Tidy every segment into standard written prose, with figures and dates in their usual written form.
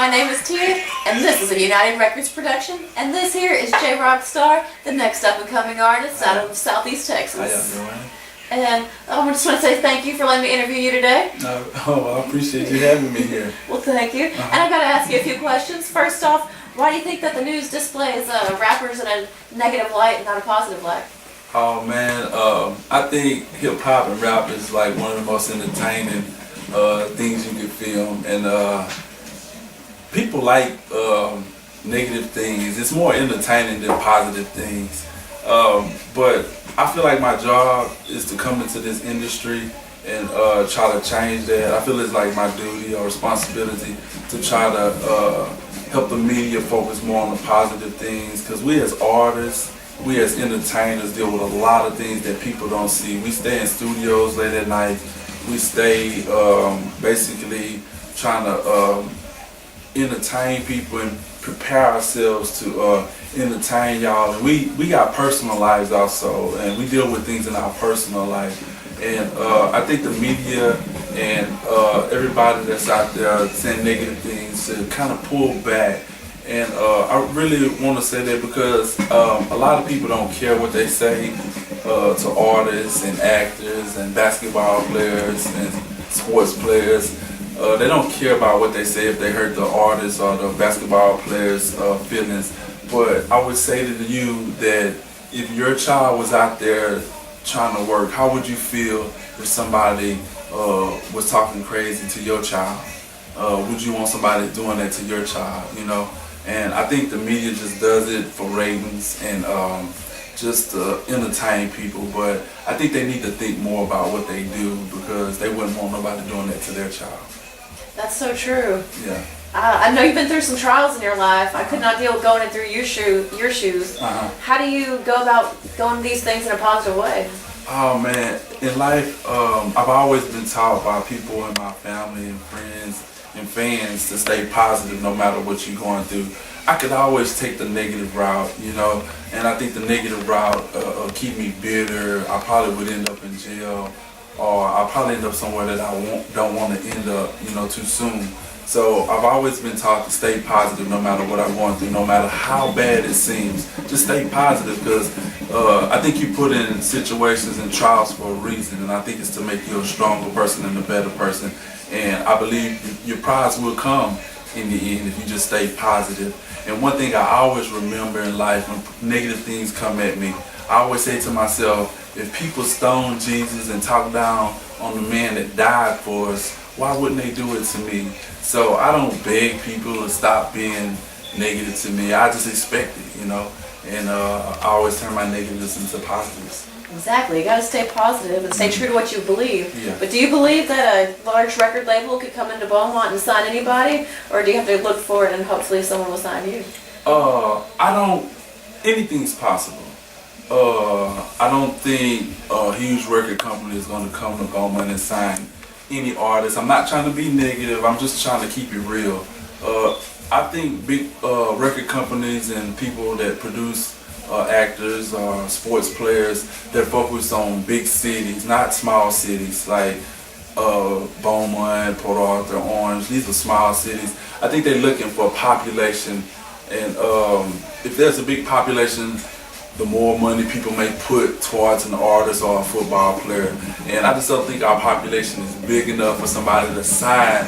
my name is Tia, and this is a United Records production, and this here is jaroc'star, the next up-and-coming artist out of Southeast Texas. How y'all doing? And I just want to say thank you for letting me interview you today. I appreciate you having me here. Well, thank you. And I got to ask you a few questions. First off, why do you think that the news displays rappers in a negative light and not a positive light? Oh man, I think hip hop and rap is like one of the most entertaining things you can film, and people like negative things. It's more entertaining than positive things. But I feel like my job is to come into this industry and try to change that. I feel it's like my duty or responsibility to try to help the media focus more on the positive things, because we as artists, we as entertainers deal with a lot of things that people don't see. We stay in studios late at night. We stay basically trying to entertain people and prepare ourselves to entertain y'all. And we got personal lives also, and we deal with things in our personal life. And I think the media and everybody that's out there saying negative things to kind of pull back. And I really want to say that because a lot of people don't care what they say to artists and actors and basketball players and sports players. They don't care about what they say if they hurt the artists or the basketball players' feelings. But I would say to you that if your child was out there trying to work, how would you feel if somebody was talking crazy to your child? Would you want somebody doing that to your child, you know? And I think the media just does it for ratings and just to entertain people. But I think they need to think more about what they do, because they wouldn't want nobody doing that to their child. That's so true. Yeah. I know you've been through some trials in your life. I could not deal with going through your shoes. How do you go about going these things in a positive way? Oh man, in life, I've always been taught by people in my family and friends and fans to stay positive no matter what you're going through. I could always take the negative route, you know, and I think the negative route keep me bitter. I probably would end up in jail, or I'll probably end up somewhere that I don't want to end up, you know, too soon. So I've always been taught to stay positive no matter what I'm going through, no matter how bad it seems. Just stay positive, because I think you put in situations and trials for a reason, and I think it's to make you a stronger person and a better person. And I believe your prize will come in the end if you just stay positive. And one thing I always remember in life, when negative things come at me, I always say to myself, if people stone Jesus and talk down on the man that died for us, why wouldn't they do it to me? So I don't beg people to stop being negative to me. I just expect it, you know. And I always turn my negatives into positives. Exactly. You got to stay positive and stay true to what you believe. Yeah. But do you believe that a large record label could come into Beaumont and sign anybody, or do you have to look for it and hopefully someone will sign you? Anything's possible. I don't think a huge record company is going to come to Beaumont and sign any artist. I'm not trying to be negative. I'm just trying to keep it real. I think big record companies and people that produce actors or sports players that focus on big cities, not small cities like Beaumont, Port Arthur, Orange. These are small cities. I think they're looking for a population, and if there's a big population, the more money people may put towards an artist or a football player. And I just don't think our population is big enough for somebody to sign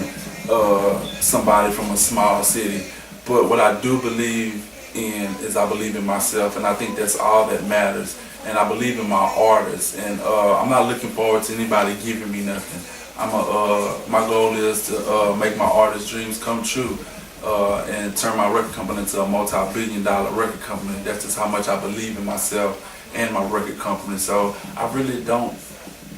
somebody from a small city. But what I do believe in is I believe in myself, and I think that's all that matters. And I believe in my artists, and I'm not looking forward to anybody giving me nothing. My goal is to make my artist dreams come true. And turn my record company into a multi-billion-dollar record company. That's just how much I believe in myself and my record company. So I really don't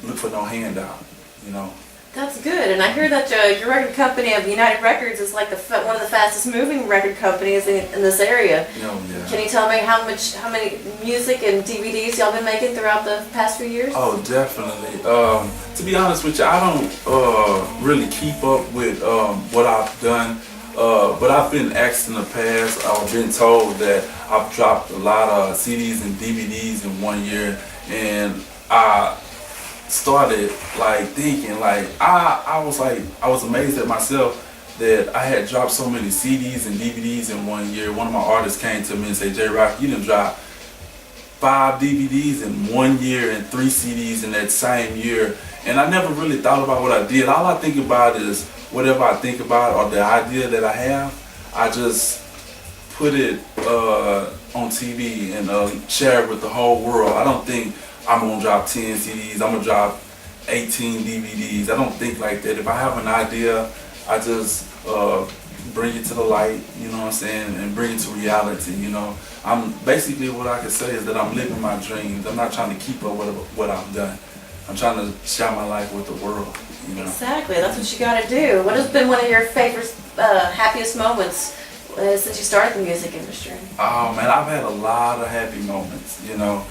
look for no handout, you know. That's good. And I hear that your record company of United Records is like one of the fastest moving record companies in this area. Oh, yeah. Can you tell me how many music and DVDs y'all been making throughout the past few years? Oh, definitely. To be honest with you, I don't really keep up with what I've done. But I've been asked in the past, I've been told that I've dropped a lot of CDs and DVDs in 1 year, and I started like thinking, like I was amazed at myself that I had dropped so many CDs and DVDs in one year. One of my artists came to me and said, J-Rock, you done dropped 5 DVDs in 1 year and 3 CDs in that same year. And I never really thought about what I did. All I think about is whatever I think about or the idea that I have, I just put it on TV and share it with the whole world. I don't think I'm gonna drop 10 CDs, I'm gonna drop 18 DVDs. I don't think like that. If I have an idea, I just bring it to the light, you know what I'm saying, and bring it to reality, you know. I'm basically, what I can say is that I'm living my dreams. I'm not trying to keep up with what I've done. I'm trying to share my life with the world, you know. Exactly, that's what you gotta do. What has been one of your favorite, happiest moments since you started the music industry? Oh man, I've had a lot of happy moments, you know.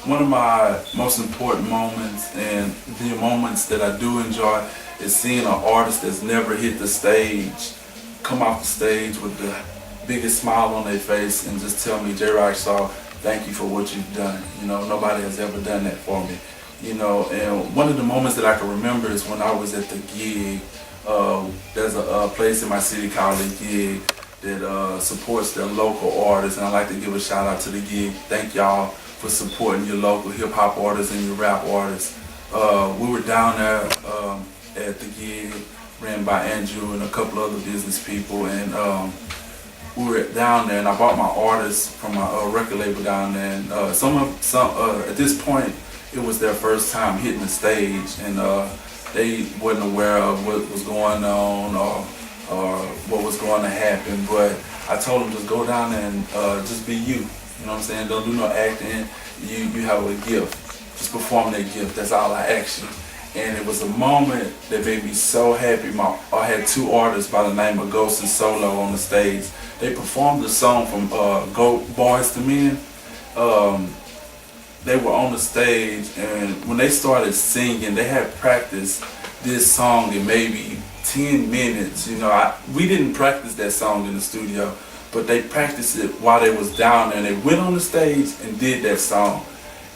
One of my most important moments, and the moments that I do enjoy, is seeing an artist that's never hit the stage come off the stage with the biggest smile on their face and just tell me, jaroc'star, thank you for what you've done. You know, nobody has ever done that for me. You know, and one of the moments that I can remember is when I was at the gig. There's a place in my city called The Gig that supports their local artists, and I'd like to give a shout out to The Gig. Thank y'all for supporting your local hip hop artists and your rap artists. We were down there at The Gig, ran by Andrew and a couple other business people, and we were down there, and I brought my artists from my record label down there, and at this point it was their first time hitting the stage, and they wasn't aware of what was going on or what was going to happen. But I told them, just go down there and just be you. You know what I'm saying? Don't do no acting. You have a gift. Just perform that gift. That's all I ask you. And it was a moment that made me so happy. I had 2 artists by the name of Ghost and Solo on the stage. They performed the song from Go Boys to Men. They were on the stage, and when they started singing, they had practiced this song in maybe 10 minutes. You know, we didn't practice that song in the studio, but they practiced it while they was down there, and they went on the stage and did that song.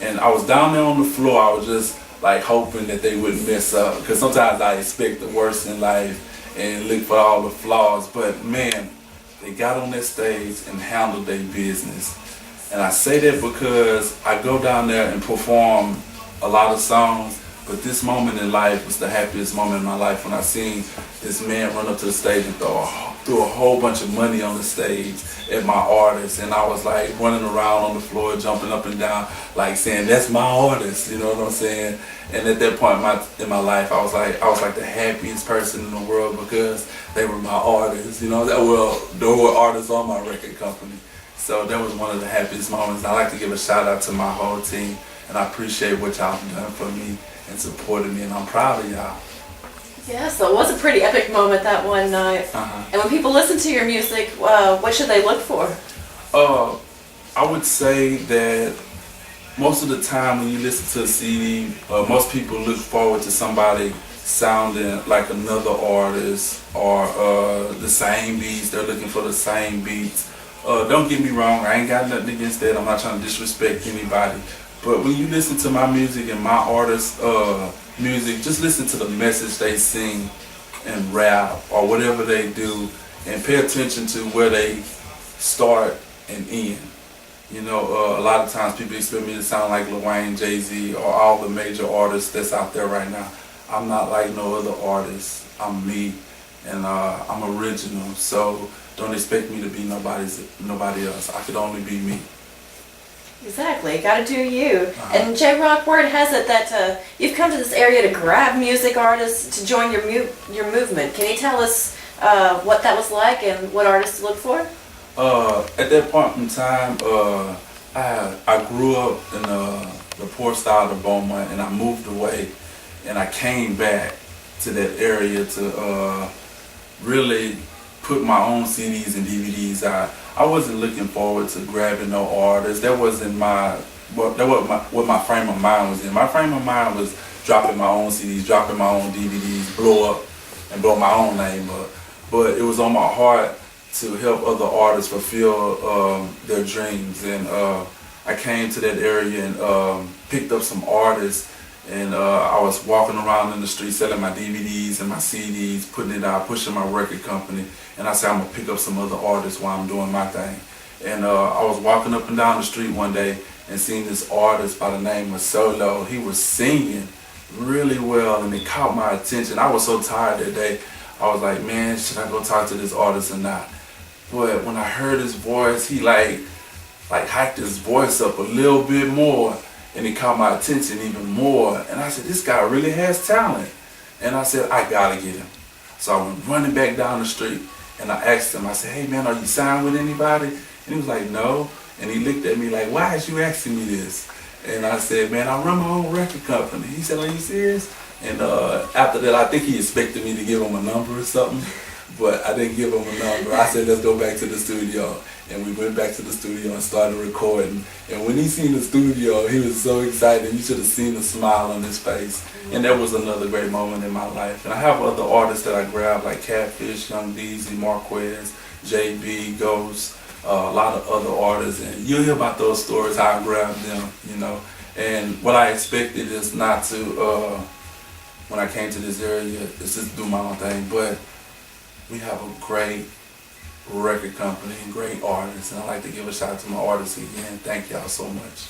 And I was down there on the floor. I was just like hoping that they wouldn't mess up, because sometimes I expect the worst in life and look for all the flaws. But man, they got on that stage and handled their business. And I say that because I go down there and perform a lot of songs, but this moment in life was the happiest moment in my life when I seen this man run up to the stage and threw a whole bunch of money on the stage at my artist. And I was like running around on the floor, jumping up and down, like saying, that's my artist, you know what I'm saying? And at that point in my life, I was like the happiest person in the world, because they were my artists, you know. They were artists on my record company. So that was one of the happiest moments. I like to give a shout out to my whole team, and I appreciate what y'all have done for me and supported me, and I'm proud of y'all. Yeah, so it was a pretty epic moment that one night. And when people listen to your music, what should they look for? I would say that most of the time when you listen to a CD, most people look forward to somebody sounding like another artist, or the same beats. They're looking for the same beats. Don't get me wrong, I ain't got nothing against that. I'm not trying to disrespect anybody. But when you listen to my music and my artists' music, just listen to the message they sing and rap or whatever they do, and pay attention to where they start and end. You know, a lot of times people expect me to sound like Lil Wayne, Jay-Z, or all the major artists that's out there right now. I'm not like no other artist. I'm me, and I'm original. So don't expect me to be nobody else. I could only be me. Exactly, gotta do you. And J-Rock, word has it that you've come to this area to grab music artists to join your movement. Can you tell us what that was like and what artists to look for? At that point in time, I grew up in the poor style of Beaumont, and I moved away, and I came back to that area to really put my own CDs and DVDs out. I wasn't looking forward to grabbing no artists. That wasn't what my frame of mind was in. My frame of mind was dropping my own CDs, dropping my own DVDs, blow up and blow my own name up. But it was on my heart to help other artists fulfill their dreams. And I came to that area and picked up some artists, And I was walking around in the street selling my DVDs and my CDs, putting it out, pushing my record company. And I said, I'm gonna pick up some other artists while I'm doing my thing. And I was walking up and down the street one day and seen this artist by the name of Solo. He was singing really well and it caught my attention. I was so tired that day. I was like, man, should I go talk to this artist or not? But when I heard his voice, he like hiked his voice up a little bit more and it caught my attention even more. And I said, this guy really has talent. And I said, I gotta get him. So I went running back down the street and I asked him, I said, hey man, are you signed with anybody? And he was like, no. And he looked at me like, why is you asking me this? And I said, man, I run my own record company. He said, are you serious? And after that, I think he expected me to give him a number or something, but I didn't give him a number. I said, let's go back to the studio. And we went back to the studio and started recording. And when he seen the studio, he was so excited. You should have seen the smile on his face. And that was another great moment in my life. And I have other artists that I grabbed, like Catfish, Young Deezy, Marquez, JB, Ghost, a lot of other artists. And you'll hear about those stories, how I grabbed them, you know. And what I expected is not to, when I came to this area, is just do my own thing. But we have a great record company and great artists, and I'd like to give a shout out to my artists again. Thank y'all so much.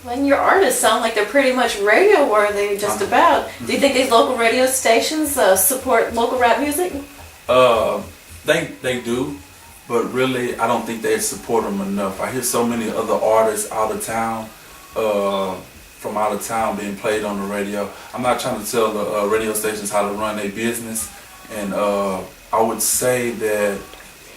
When your artists sound like they're pretty much radio worthy, just about. Do you think these local radio stations support local rap music? They do, but really I don't think they support them enough. I hear so many other artists out of town, from out of town being played on the radio. I'm not trying to tell the radio stations how to run their business, and I would say that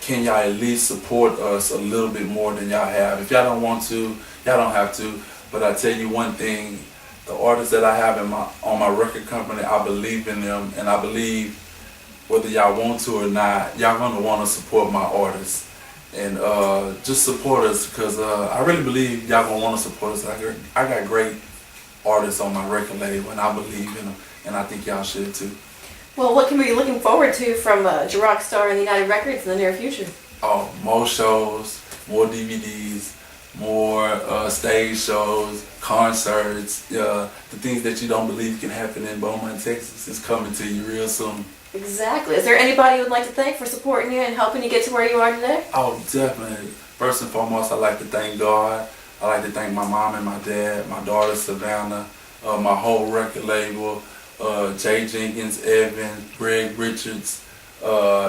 can y'all at least support us a little bit more than y'all have. If y'all don't want to, y'all don't have to. But I tell you one thing, the artists that I have on my record company, I believe in them, and I believe whether y'all want to or not, y'all gonna want to support my artists. And just support us, because I really believe y'all gonna want to support us. I got great artists on my record label, and I believe in them, and I think y'all should too. Well, what can we be looking forward to from jaroc'star and United Records in the near future? Oh, more shows, more DVDs, more stage shows, concerts, the things that you don't believe can happen in Beaumont, Texas is coming to you real soon. Exactly. Is there anybody you would like to thank for supporting you and helping you get to where you are today? Oh, definitely. First and foremost, I'd like to thank God. I'd like to thank my mom and my dad, my daughter Savannah, my whole record label, Jay Jenkins, Evan, Greg Richards,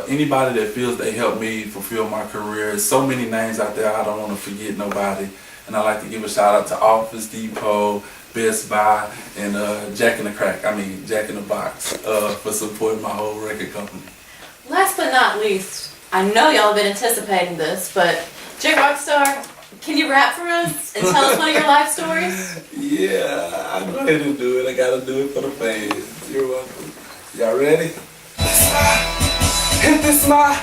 anybody that feels they helped me fulfill my career. There's so many names out there, I don't want to forget nobody. And I'd like to give a shout out to Office Depot, Best Buy, and Jack in the Box for supporting my whole record company. Last but not least, I know y'all have been anticipating this, but jaroc'star, can you rap for us and tell us one of your life stories? Yeah, I'm ready to do it. I gotta do it for the fans. You're welcome. Y'all ready? Hit this my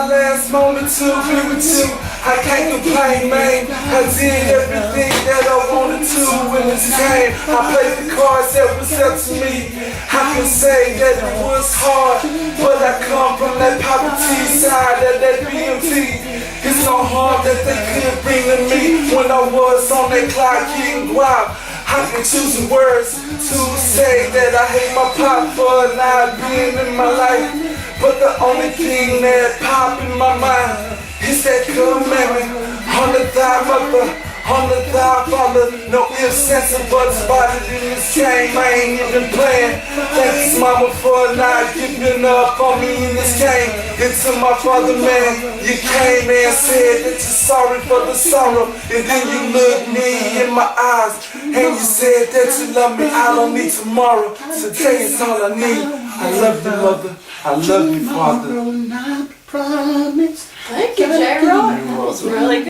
last moment to be with you. I can't complain, man. I did everything that I wanted to when this came. I played the cards that was up to me. I can say that it was hard, but I come from that poverty side of that BMT. It's no harm that they could bring to me when I was on that clock getting wild. I can choose some words to say that I hate my pop for not being in my life. But the only thing that pop in my mind is that commandment on the thigh mother, on the thigh father. No ifs, ands, and buts about it in this game. I ain't even playing. Thanks mama for not giving up on me in this game. And to my father, man, you came and said that you're sorry for the sorrow. And then you looked me in my eyes and you said that you love me. I don't need tomorrow. Today is all I need. I love you, mother. I love you, father. Thank you, J-Rock. That was really good.